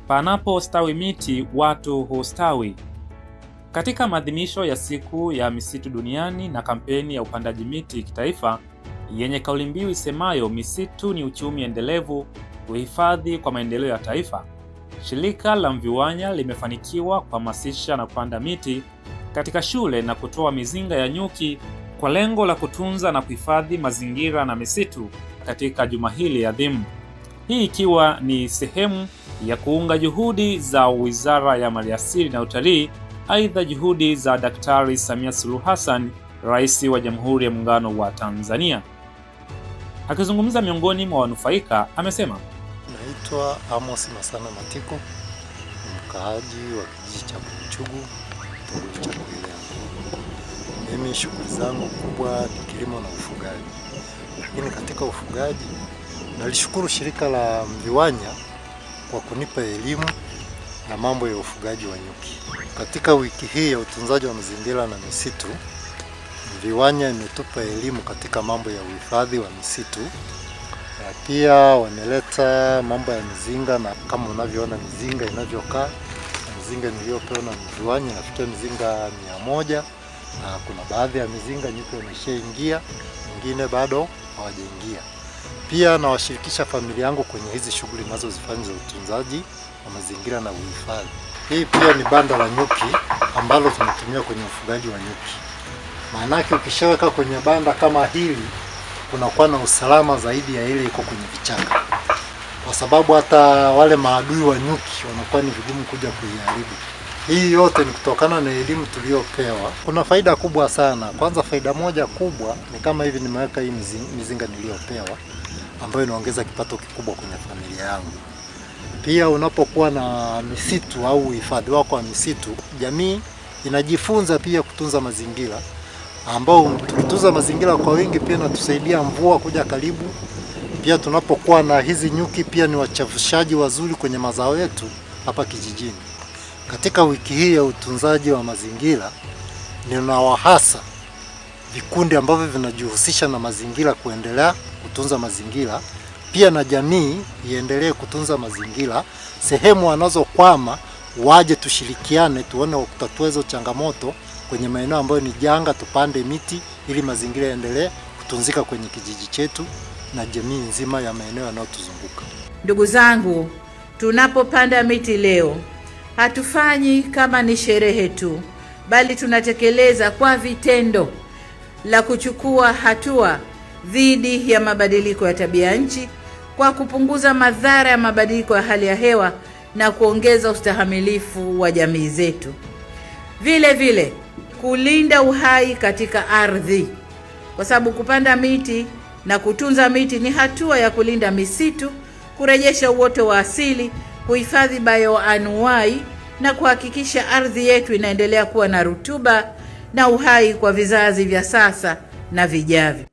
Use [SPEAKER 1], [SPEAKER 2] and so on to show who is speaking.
[SPEAKER 1] Panapo stawi miti, watu hustawi. Katika maadhimisho ya siku ya misitu duniani na kampeni ya upandaji miti kitaifa yenye kauli mbiu isemayo misitu ni uchumi endelevu, uhifadhi kwa maendeleo ya taifa, shirika la Mviwanya limefanikiwa kuhamasisha na kupanda miti katika shule na kutoa mizinga ya nyuki kwa lengo la kutunza na kuhifadhi mazingira na misitu katika juma hili adhimu. Hii ikiwa ni sehemu ya kuunga juhudi za Wizara ya Maliasili na Utalii, aidha juhudi za Daktari Samia Suluhu Hassan, Rais wa Jamhuri ya Muungano wa Tanzania. Akizungumza miongoni mwa wanufaika, amesema,
[SPEAKER 2] naitwa Amos Masana Matiko, mkaaji wa kijiji cha Buchugu, kitongoji cha Kuilea. Mimi shughuli zangu kubwa ni kilimo na ufugaji. Lakini katika ufugaji nalishukuru shirika la Mviwanya kwa kunipa elimu na mambo ya ufugaji wa nyuki. Katika wiki hii ya utunzaji wa mazingira na misitu, Mviwanya imetupa elimu katika mambo ya uhifadhi wa misitu. Pia wameleta mambo ya mizinga, na kama unavyoona mizinga inavyokaa, mizinga niliyopewa na Mviwanya nafikia mizinga 100, na kuna baadhi ya mizinga nyuki wameshaingia, nyingine bado hawajaingia. Pia nawashirikisha familia yangu kwenye hizi shughuli ninazozifanya za utunzaji wa mazingira na uhifadhi. Hii pia ni banda la nyuki ambalo tunatumia kwenye ufugaji wa nyuki. Maanake ukishaweka kwenye banda kama hili, kunakuwa na usalama zaidi ya ile iko kwenye vichaka, kwa sababu hata wale maadui wa nyuki wanakuwa ni vigumu kuja kuiharibu. Hii yote ni kutokana na elimu tuliyopewa. Kuna faida kubwa sana. Kwanza, faida moja kubwa ni kama hivi nimeweka hii mizinga niliyopewa, ambayo inaongeza kipato kikubwa kwenye familia yangu. Pia unapokuwa na misitu au uhifadhi wako wa misitu, jamii inajifunza pia kutunza mazingira, ambao tukitunza mazingira kwa wingi pia inatusaidia mvua kuja karibu. Pia tunapokuwa na hizi nyuki pia ni wachafushaji wazuri kwenye mazao yetu hapa kijijini. Katika wiki hii ya utunzaji wa mazingira, ninawahasa vikundi ambavyo vinajihusisha na mazingira kuendelea kutunza mazingira, pia na jamii iendelee kutunza mazingira. Sehemu wanazokwama waje tushirikiane, tuone kutatua hizo changamoto kwenye maeneo ambayo ni janga, tupande miti ili mazingira yaendelee kutunzika kwenye kijiji chetu na jamii nzima ya maeneo yanayotuzunguka.
[SPEAKER 3] Ndugu zangu, tunapopanda miti leo, hatufanyi kama ni sherehe tu, bali tunatekeleza kwa vitendo la kuchukua hatua dhidi ya mabadiliko ya tabia nchi kwa kupunguza madhara ya mabadiliko ya hali ya hewa na kuongeza ustahimilivu wa jamii zetu. Vile vile kulinda uhai katika ardhi, kwa sababu kupanda miti na kutunza miti ni hatua ya kulinda misitu, kurejesha uoto wa asili, kuhifadhi bioanuwai na kuhakikisha ardhi yetu inaendelea kuwa na rutuba na uhai kwa vizazi vya sasa na vijavyo.